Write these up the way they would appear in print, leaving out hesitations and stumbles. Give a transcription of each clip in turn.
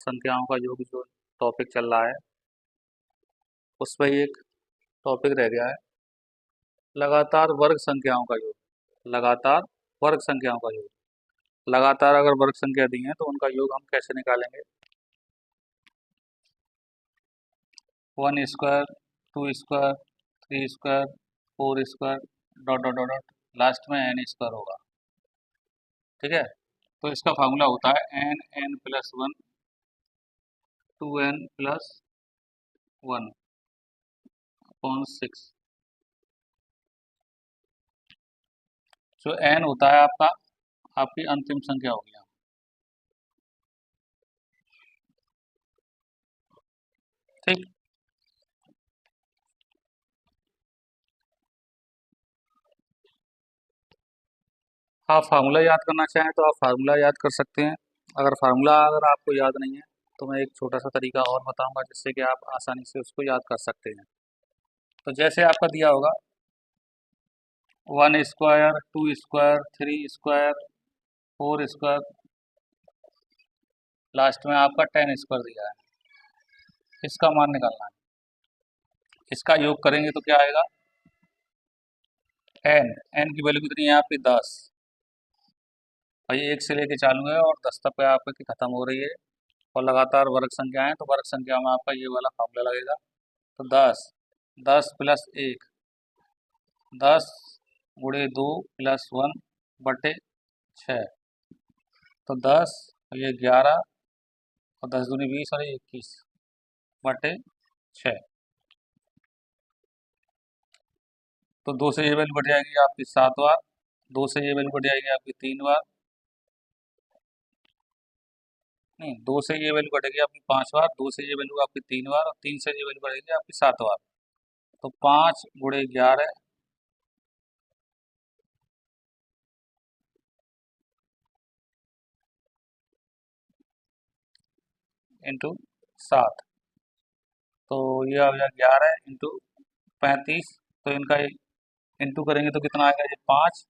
संख्याओं का योग जो टॉपिक चल रहा है उसमें एक टॉपिक रह गया है लगातार वर्ग संख्याओं का योग। लगातार वर्ग संख्याओं का योग। लगातार अगर वर्ग संख्या दी है तो उनका योग हम कैसे निकालेंगे? 1 square, 2 square, 3 square, 4 square, dot dot dot dot, last में n स्क्वायर होगा। ठीक है, तो इसका फार्मूला होता है n plus 1, 2n plus 1 upon 6। जो n होता है आपकी अंतिम संख्या हो गया। ठीक, आप फार्मूला याद करना चाहें तो आप फार्मूला याद कर सकते हैं। अगर आपको याद नहीं है तो मैं एक छोटा सा तरीका और बताऊंगा जिससे कि आप आसानी से उसको याद कर सकते हैं। तो जैसे आपका दिया होगा 1 square, 2 square, 3 square, 4 square, last में आपका 10 स्क्वायर दिया है। इसका मान निकालना है। इसका योग करेंगे तो क्या आएगा? n की वैल्यू कितनी है आपकी? 10। भाई 1 से लेके चालू है और 10 तक पे आपकी खत्म हो रही है और लगातार वर्ग संख्या है तो वर्ग संख्या में आपका ये वाला फार्मूला लगेगा। तो 10 प्लस 1, 10 गुणे 2 प्लस 1 बटे 6, तो 10 और ये 11 और 10 दूनी 20 और ये 21 बटे 6। तो 2 से ये वैल्यू बढ़ जाएगी आपकी 7 बार, 2 से ये वैल्यू बढ़ जाएगी आपकी 3 बार, नहीं 2 से ये वैल्यू बढ़ेगी आपकी 5 बार, 2 से ये वैल्यू आपकी 3 बार और 3 से ये वैल्यू बढ़ेगी आपकी 7 बार। तो 5 गुणे 11 इंटू 7, तो ये आ गया 11 इंटू 35। तो इनका इंटू करेंगे तो कितना आएगा? ये 5,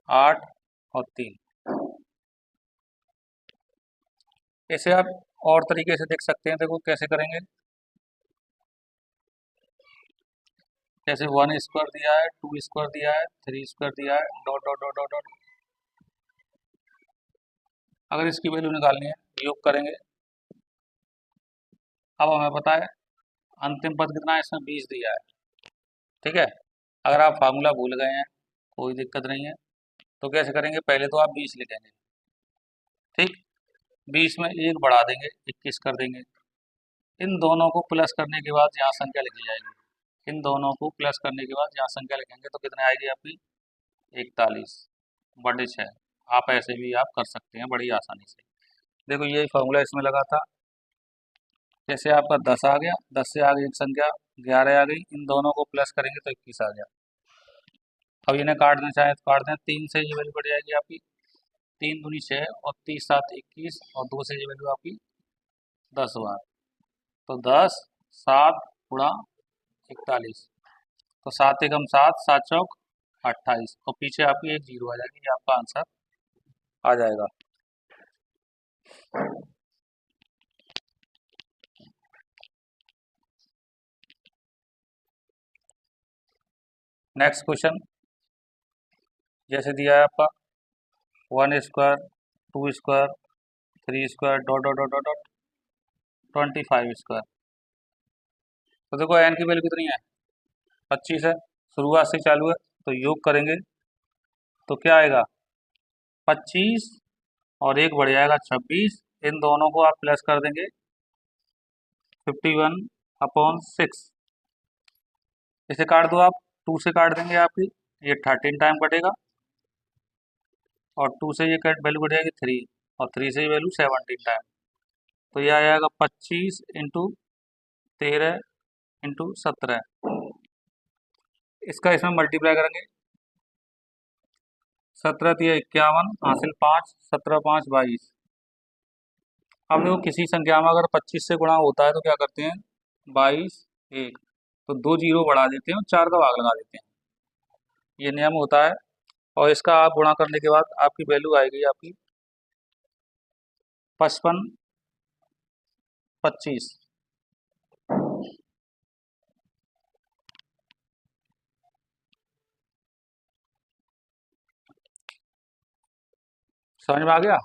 8 और 3। ऐसे आप और तरीके से देख सकते हैं। देखो कैसे करेंगे। जैसे 1 स्क्वायर दिया है, 2 स्क्वायर दिया है, 3 स्क्वायर दिया है, dot dot dot dot dot. अगर इसकी वैल्यू निकालनी है योग करेंगे। अब हमें पता है अंतिम पद कितना है, इसमें 20 दिया है। ठीक है, अगर आप फार्मूला भूल गए हैं कोई दिक्कत नहीं है। तो कैसे करेंगे? पहले तो आप 20 लिखेंगे। ठीक, 20 में 1 बढ़ा देंगे, 21 कर देंगे। इन दोनों को प्लस करने के बाद यहाँ संख्या लिखी जाएगी। इन दोनों को प्लस करने के बाद यहाँ संख्या लिखेंगे तो कितने आएगी आपकी? 41 बटे 6। आप ऐसे भी आप कर सकते हैं बड़ी आसानी से। देखो यही फॉर्मूला इसमें लगा था। जैसे आपका 10 आ गया, 10 से आगे एक संख्या 11 आ गई, इन दोनों को प्लस करेंगे तो 21 आ गया। अब इन्हें काट दें चाहे तो काट दें। 3 से ये वैल्यू बढ़ जाएगी आपकी 3 दूनी 6 और 30 7 21 और 2 से ये वैल्यू आपकी 10 बार। तो 10 7 गुणा 41, तो 7 एकम 7, 7 चौक 28 और पीछे आपकी एक 0 आ जाएगी। ये आपका आंसर आ जाएगा। नेक्स्ट क्वेश्चन जैसे दिया है आपका 1 square, 2 square, 3 square, dot dot dot dot dot 25 square. तो देखो एन की वैल्यू कितनी है? 25 है, शुरुआत से चालू है। तो योग करेंगे तो क्या आएगा? 25 और एक बढ़ जाएगा 26। इन दोनों को आप प्लस कर देंगे 51 अपॉन 6। इसे काट दो आप, 2 से काट देंगे आपकी ये 13 टाइम कटेगा और 2 से ये कट वैल्यू बढ़ जाएगी 3 और 3 से ये वैल्यू 17 टाइम। तो ये आ जाएगा 25 इंटू 13 इंटू 17। इसका इसमें मल्टीप्लाई करेंगे। 17 तिया 51 हासिल 5, 17 5 22। अब देखो किसी संख्या में अगर 25 से गुणा होता है तो क्या करते हैं? 22 1, तो 2 जीरो बढ़ा देते हैं और 4 का भाग लगा देते हैं। ये नियम होता है। और इसका आप गुणा करने के बाद आपकी वैल्यू आएगी आपकी 55 25। समझ में आ गया?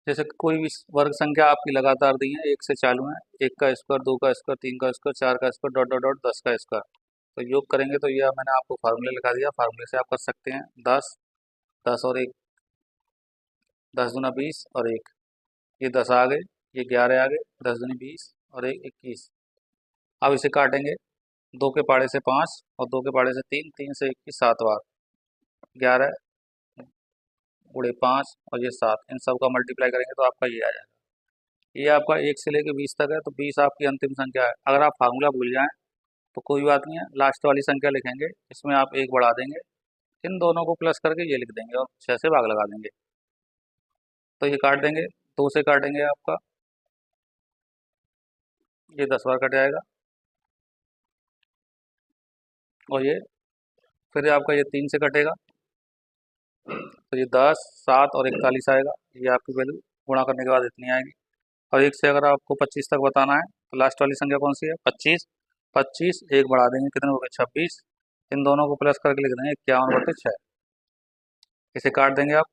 जैसे कोई भी वर्ग संख्या आपकी लगातार दी है, एक से चालू है, एक का स्क्वायर, दो का स्क्वायर, तीन का स्क्वायर, चार का स्क्वायर, डॉट डॉट डॉट 10 का स्क्वायर। तो योग करेंगे तो ये मैंने आपको फार्मूले लिखा दिया, फार्मूले से आप कर सकते हैं। 10, 10 और एक, 10 दूना 20 और एक, ये 10 आ गए, ये 11 आ गए, 10 दूनी 20 और एक 21। अब इसे काटेंगे, दो के पाड़े से 5 और दो के पाड़े से 3, 3 से 21 7 बार, 11 गुणे 5 और ये 7, इन सब का मल्टीप्लाई करेंगे तो आपका ये आ जाएगा। ये आपका 1 से लेकर 20 तक है, तो 20 आपकी अंतिम संख्या है। अगर आप फार्मूला भूल जाएं तो कोई बात नहीं है, लास्ट वाली संख्या लिखेंगे, इसमें आप एक बढ़ा देंगे, इन दोनों को प्लस करके ये लिख देंगे और 6 से भाग लगा देंगे। तो ये काट देंगे, 2 से काटेंगे आपका, ये 10 बार कट जाएगा, और ये फिर आपका ये 3 से कटेगा, तो ये 10, 7 और 41 आएगा। ये आपकी वैल्यू गुणा करने के बाद इतनी आएगी। और एक से अगर आपको 25 तक बताना है तो लास्ट वाली संख्या कौन सी है? 25। 25 एक बढ़ा देंगे, कितने हो गए? 26। इन दोनों को प्लस करके लिख देंगे 51/6। इसे काट देंगे आप,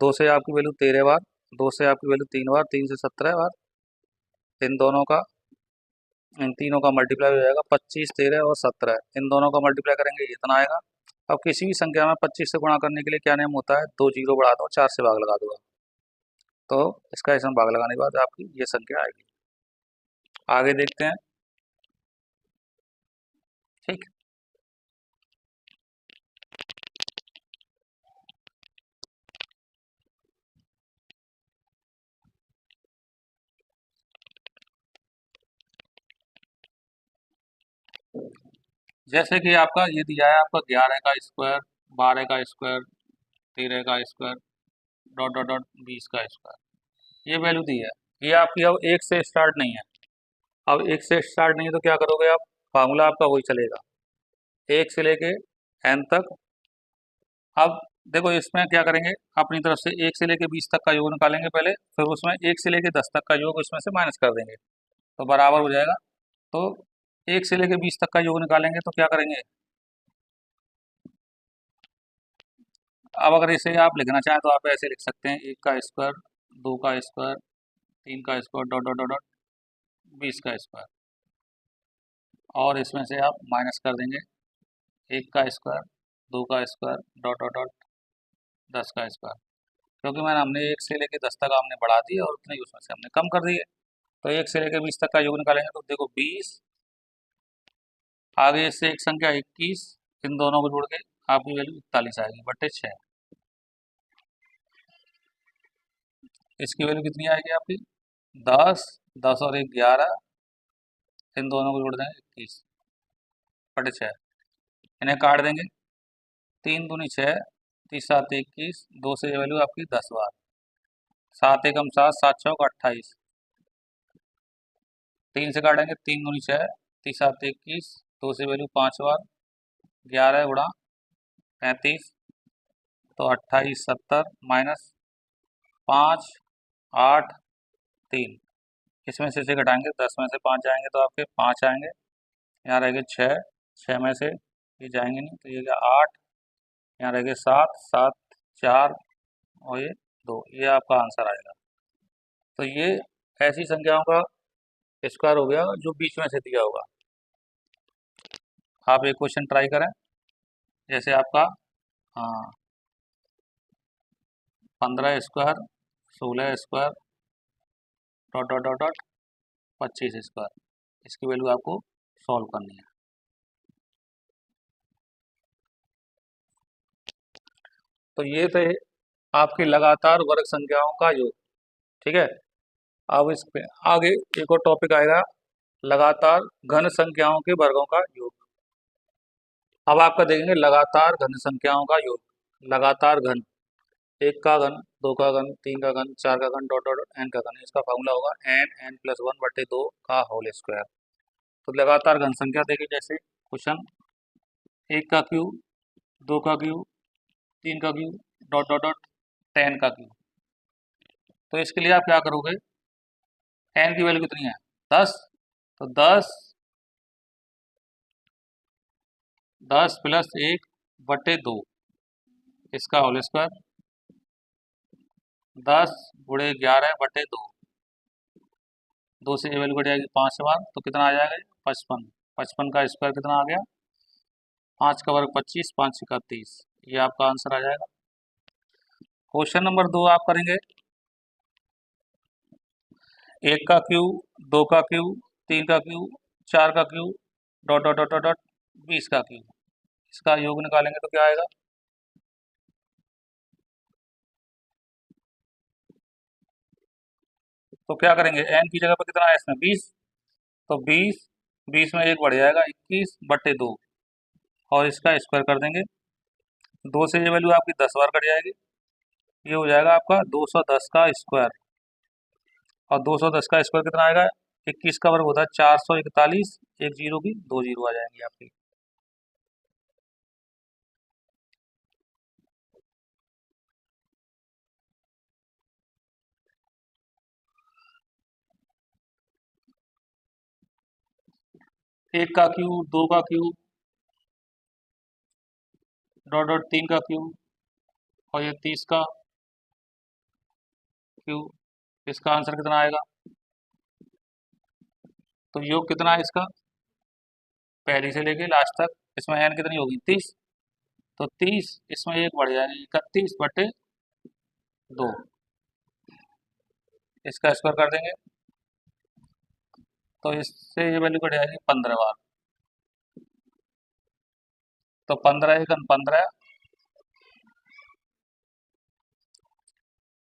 2 से आपकी वैल्यू 13 बार, 2 से आपकी वैल्यू 3 बार, 3 से 17 बार, इन दोनों का, इन तीनों का मल्टीप्लाई हो जाएगा, 25, 13 और 17, इन दोनों का मल्टीप्लाई करेंगे, ये इतना आएगा। अब किसी भी संख्या में 25 से गुणा करने के लिए क्या नियम होता है? 2 जीरो बढ़ा दो, 4 से भाग लगा दो, तो इसका इसमें भाग लगाने के बाद आपकी ये संख्या आएगी। आगे देखते हैं। ठीक, जैसे कि आपका ये दिया है, आपका 11 का स्क्वायर, 12 का स्क्वायर, 13 का स्क्वायर, डॉट डॉट डॉट 20 का स्क्वायर, ये वैल्यू दी है। ये आपकी अब एक से स्टार्ट नहीं है। अब एक से स्टार्ट नहीं है तो क्या करोगे आप? फार्मूला आपका वही चलेगा, एक से लेके एन तक। अब देखो इसमें क्या करेंगे, अपनी तरफ से 1 से लेके 20 तक का योग निकालेंगे पहले, फिर उसमें 1 से लेके 10 तक का योग उसमें से माइनस कर देंगे, तो बराबर हो जाएगा। तो 1 से लेके 20 तक का योग निकालेंगे तो क्या करेंगे? अब अगर इसे आप लिखना चाहें तो आप ऐसे लिख सकते हैं, 1 का स्क्वायर, 2 का स्क्वायर, 3 का square, dot dot dot dot 20 का स्क्वायर, और इसमें से आप माइनस कर देंगे 1 का स्क्वायर, 2 का स्क्वायर, डॉट डॉट डॉट 10 का स्क्वायर, क्योंकि मैंने हमने 1 से लेके 10 तक हमने बढ़ा दिए और उतने ही उसमें से हमने कम कर दिए। तो 1 से लेके 20 तक का योग निकालेंगे तो देखो 20, आगे इससे एक संख्या 21, इन दोनों को जोड़ के आपकी वैल्यू 41 आएगी बटे 6। इसकी वैल्यू कितनी आएगी आपकी? 10, 10 और एक 11, इन दोनों को जोड़ देंगे 21 बटे 6। इन्हें काट देंगे, 3 दूनी 6, 30 7 21, 2 से ये वैल्यू आपकी 10 बार, 7 एकम 7, 7 चौक 28, 3 से काटेंगे, 3 दूनी 6, 30 7 21, 2 से वैल्यू 5 बार, 11 गुणा 35, तो 28 70 माइनस 5 8 3, इसमें से घटाएंगे, 10 में से 5 जाएंगे तो आपके 5 आएंगे, यहाँ रहेंगे 6, 6 में से ये जाएंगे नहीं तो ये क्या 8, यहाँ रहेंगे 7, 7 4 और ये 2, ये आपका आंसर आएगा। तो ये ऐसी संख्याओं का स्क्वायर हो गया जो बीच में से दिया होगा। आप एक क्वेश्चन ट्राई करें, जैसे आपका 15 square, 16 square, dot dot dot dot 25 square, इसकी वैल्यू आपको सॉल्व करनी है। तो ये थे आपकी लगातार वर्ग संख्याओं का योग। ठीक है, अब इस पे आगे एक और टॉपिक आएगा, लगातार घन संख्याओं के वर्गों का योग। अब आपका देखेंगे लगातार घन संख्याओं का योग, लगातार घन, 1 का घन, 2 का घन, 3 का घन, 4 का घन, डॉट डॉट डॉट एन का घन, इसका फॉर्मूला होगा एन प्लस 1 बटे 2 का होल स्क्वायर। तो लगातार घन संख्या देखिए, जैसे क्वेश्चन 1 का क्यूब, 2 का क्यूब, 3 का क्यूब, डॉट डॉट डॉट 10 का क्यूब। तो इसके लिए आप क्या करोगे, एन की वैल्यू कितनी है 10, तो 10 प्लस 1/2 इसका होल स्क्वायर, 10 × 11/2, दो से ये वैल्यू कट जाएगी 5 बार, तो कितना आ जाएगा 55, 55 का स्क्वायर कितना आ गया 5 का वर्ग 25, 5 का 30, ये आपका आंसर आ जाएगा। क्वेश्चन नंबर 2 आप करेंगे, 1 का क्यूब, 2 का क्यूब, 3 का क्यूब, 4 का cube, dot dot dot dot dot 20 का क्यूब, इसका योग निकालेंगे तो क्या आएगा, तो क्या करेंगे एन की जगह पर कितना है इसमें 20, तो 20, 20 में एक बढ़ जाएगा 21/2 और इसका स्क्वायर कर देंगे, 2 से ये वैल्यू आपकी 10 बार कट जाएगी, ये हो जाएगा आपका 210 का स्क्वायर, और 210 का स्क्वायर कितना आएगा 21 का वर्ग होता है 441, एक जीरो की 2 जीरो आ जाएंगी आपकी। एक का क्यूब, 2 का क्यूब, डॉट डॉट 3 का क्यूब और ये 30 का क्यूब, इसका आंसर कितना आएगा, तो योग कितना है इसका पहली से लेके लास्ट तक, इसमें एन कितनी होगी 30, तो 30 इसमें एक बढ़ जाएगा 31/2, इसका स्क्वायर कर देंगे तो इससे ये वैल्यू कट जाएगी 15 बार, तो 15 एकन 15,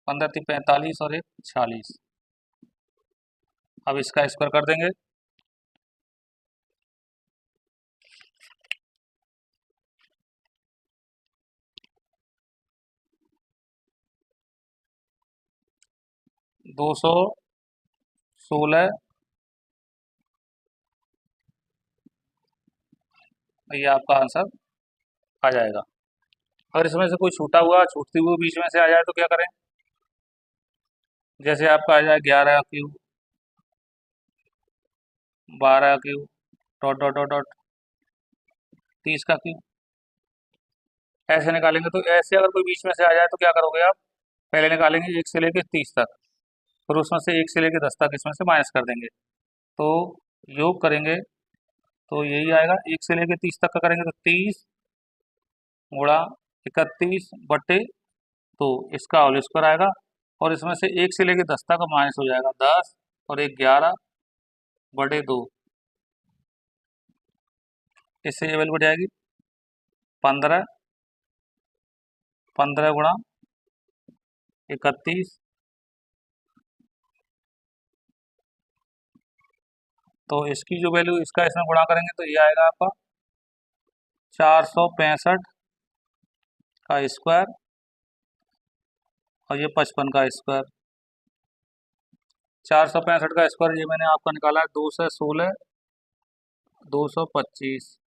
15 3 45 और एक 46, अब इसका स्क्वायर कर देंगे, दो सौ सोलह, ये आपका आंसर आ जाएगा। अगर इसमें से कोई छूटा हुआ छूटती हुई बीच में से आ जाए तो क्या करें, जैसे आपका आ जाए 11 cube, 12 cube, dot dot dot dot 30 का क्यूब, ऐसे निकालेंगे, तो ऐसे अगर कोई बीच में से आ जाए तो क्या करोगे आप, पहले निकालेंगे 1 से लेके 30 तक, फिर उसमें से 1 से लेके 10 तक इसमें से माइनस कर देंगे, तो योग करेंगे तो यही आएगा, 1 से लेके 30 तक का करेंगे तो 30 गुणा 31/2, इसका होल स्क्वायर आएगा, और इसमें से 1 से लेके 10 तक माइनस हो जाएगा 10 और एक 11/2, इससे ये वैल्यू बढ़ जाएगी 15, 15 गुणा 31, तो इसकी जो वैल्यू इसका इसमें गुणा करेंगे तो ये आएगा आपका 465 का स्क्वायर और ये 55 का स्क्वायर, 465 का स्क्वायर ये मैंने आपका निकाला है 2 से 16, 225,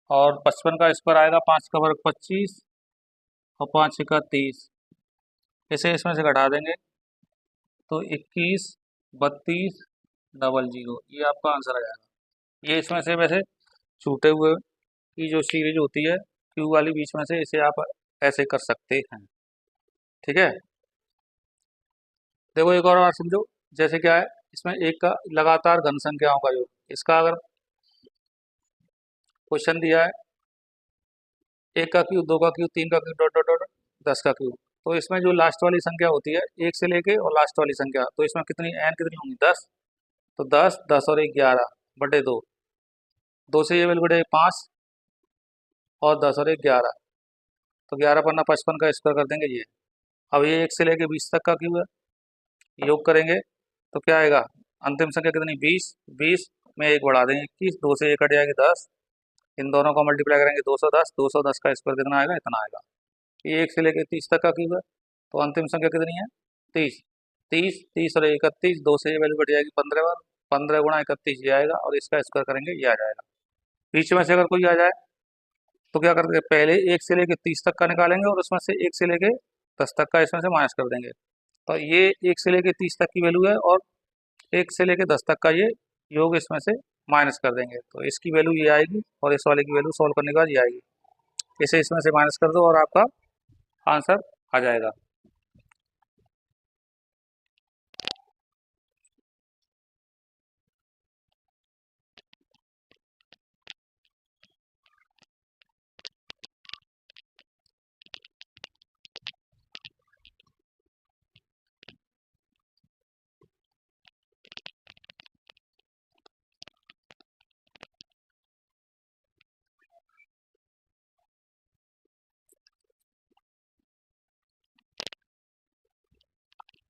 और 55 का स्क्वायर आएगा 5 का वर्ग 25 और 5 का 30, इसे इसमें से घटा देंगे तो 21, 32, 00, ये आपका आंसर आ जाएगा। ये इसमें से वैसे छूटे हुए की जो सीरीज होती है क्यू वाली बीच में से, इसे आप ऐसे कर सकते हैं, ठीक है। देखो एक और बात समझो, जैसे क्या है इसमें एक का लगातार घन संख्याओं का योग, इसका अगर क्वेश्चन दिया है 1 का क्यूब, 2 का क्यूब, 3 का क्यूब, डॉट डॉट डॉट 10 का क्यूब, तो इसमें जो लास्ट वाली संख्या होती है 1 से लेके और लास्ट वाली संख्या, तो इसमें कितनी एन कितनी होंगी 10, तो 10, 10 और एक 11/2, 2 से ये वैल्यू बढ़े 5 और 10 और एक 11, तो 11 पन्ना 55 का स्क्वायर कर देंगे ये, अब ये 1 से लेके 20 तक का क्यूब है, योग करेंगे तो क्या आएगा, अंतिम संख्या कितनी 20, 20 में एक बढ़ा देंगे 21, 2 से एक कट जाएगी 10, इन दोनों को मल्टीप्लाई करेंगे 210, 210 का स्क्वायर कितना आएगा इतना आएगा, ये 1 से लेके 30 तक का क्यूब है, तो अंतिम संख्या कितनी है 30, 30, 30 और 31, 2 से ये वैल्यू कट जाएगी 15 बार, 15 गुणा 31 ये आएगा, और इसका स्क्वायर करेंगे ये आ जाएगा। बीच में से अगर कोई आ जाए तो क्या करते हैं, पहले 1 से लेके 30 तक का निकालेंगे और उसमें से 1 से लेके 10 तक का इसमें से माइनस कर देंगे, तो ये 1 से लेके 30 तक की वैल्यू है और 1 से लेके 10 तक का ये योग इसमें से माइनस कर देंगे, तो इसकी वैल्यू ये आएगी और इस वाले की वैल्यू सॉल्व करने के बाद ये आएगी। इसे इसमें से माइनस कर दो और आपका आंसर आ जाएगा।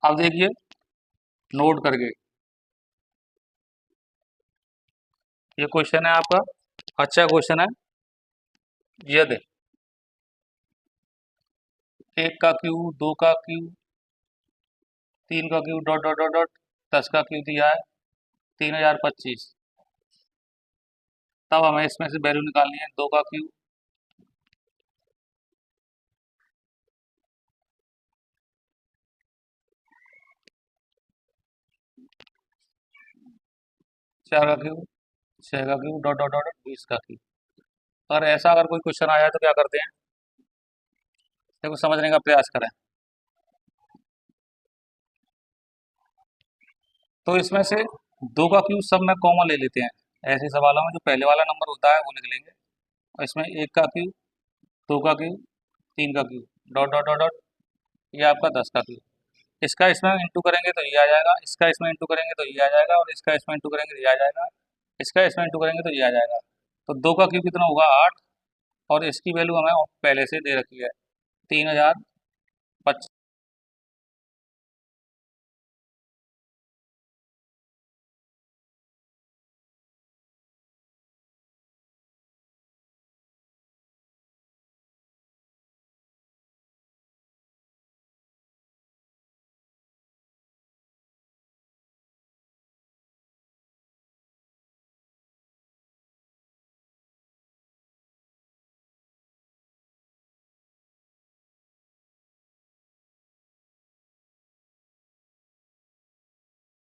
अब देखिए नोट करके, ये क्वेश्चन है आपका, अच्छा क्वेश्चन है। यदि 1 का क्यूब, 2 का क्यूब, 3 का cube dot dot dot dot 10 का क्यूब दिया है 3025, तब हमें इसमें से वैल्यू निकालनी है 2 का क्यूब, 4 का क्यूब, 6 का क्यूब डॉट डॉट डॉट 20 का क्यूब। अगर ऐसा अगर कोई क्वेश्चन आया तो क्या करते हैं, देखो समझने का प्रयास करें। तो इसमें से 2 का क्यूब सब में कॉमन ले लेते हैं। ऐसे सवालों में जो पहले वाला नंबर होता है वो लिख लेंगे, और इसमें 1 का क्यूब, 2 का क्यूब, 3 का cube dot dot dot dot, ये आपका 10 का क्यूब। इसका इसमें इंटू करेंगे तो ये आ जाएगा, इसका इसमें इंटू करेंगे तो ये आ जाएगा, और इसका इसमें इंटू करेंगे तो ये आ जाएगा, इसका इसमें इंटू करेंगे तो ये आ जाएगा। तो 2 का क्यूब कितना होगा 8, और इसकी वैल्यू हमें पहले से दे रखी है 3025।